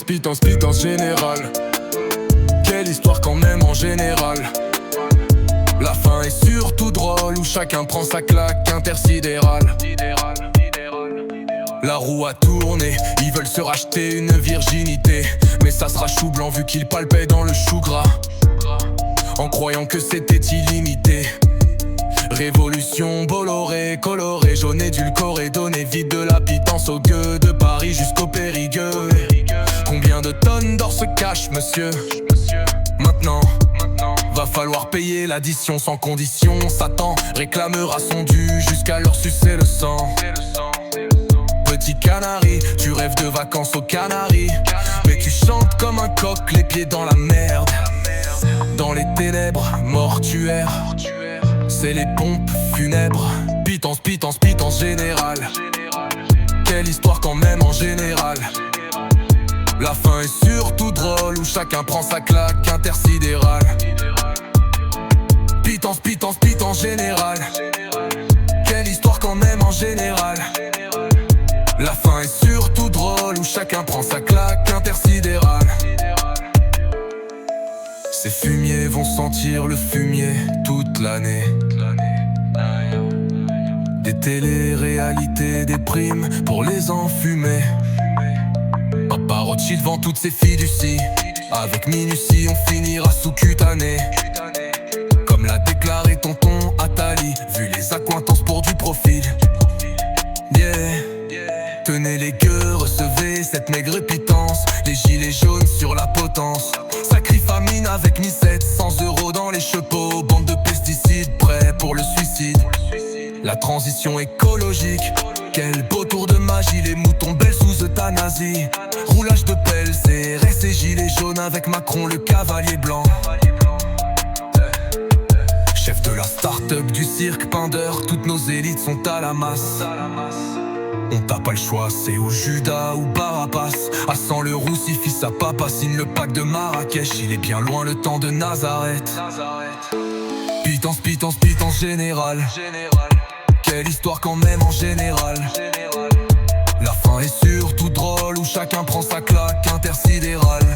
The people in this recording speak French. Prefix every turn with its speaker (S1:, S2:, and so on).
S1: pitance général. Quelle histoire quand même en général. La fin est surtout drôle où chacun prend sa claque intersidérale. La roue a tourné, ils veulent se racheter une virginité. Mais ça sera chou blanc vu qu'ils palpaient dans le chou gras, en croyant que c'était illimité. Révolution Bolloré, coloré, jaune édulcoré, donné vide de la pitance au gueux, de Paris jusqu'au Périgueux. Combien de tonnes d'or se cachent, monsieur? Maintenant, va falloir payer l'addition sans condition. Satan réclamera son dû jusqu'à leur sucer le sang. Petit canari, tu rêves de vacances aux Canaries, mais tu chantes comme un coq, les pieds dans la merde. Dans les ténèbres mortuaires, c'est les pompes funèbres. Pitance générale. Quelle histoire quand même en général. La fin est surtout drôle où chacun prend sa claque intersidérale. Pitance générale. Quelle histoire quand même en général. La fin est surtout drôle où chacun prend sa claque intersidérale. Ces fumiers vont sentir le fumier toute l'année. Des télé-réalités, des primes pour les enfumer. Papa Rothschild vend toutes ses fiducies. Avec minutie on finira sous cutané, comme l'a déclaré tonton Attali, vu les accointances pour du profil. Yeah. Tenez les gueux, recevez cette maigre pitance. Les gilets jaunes sur la potence. Sacrée famine avec 1700 € dans les chepeaux. Bande de pesticides prêts pour le suicide. La transition écologique, quel beau tour de magie. Les moutons belles sous euthanasie. Roulage de pelle, CRS et gilets jaunes avec Macron le cavalier blanc. Chef de la start-up du cirque Pindeur, toutes nos élites sont à la masse. On t'a pas le choix, c'est au Judas ou Barabbas. À 100 le roussi, fils à papa, signe le pacte de Marrakech. Il est bien loin le temps de Nazareth. Pitance général. Quelle histoire quand même en général. La fin est surtout drôle où chacun prend sa claque intersidérale.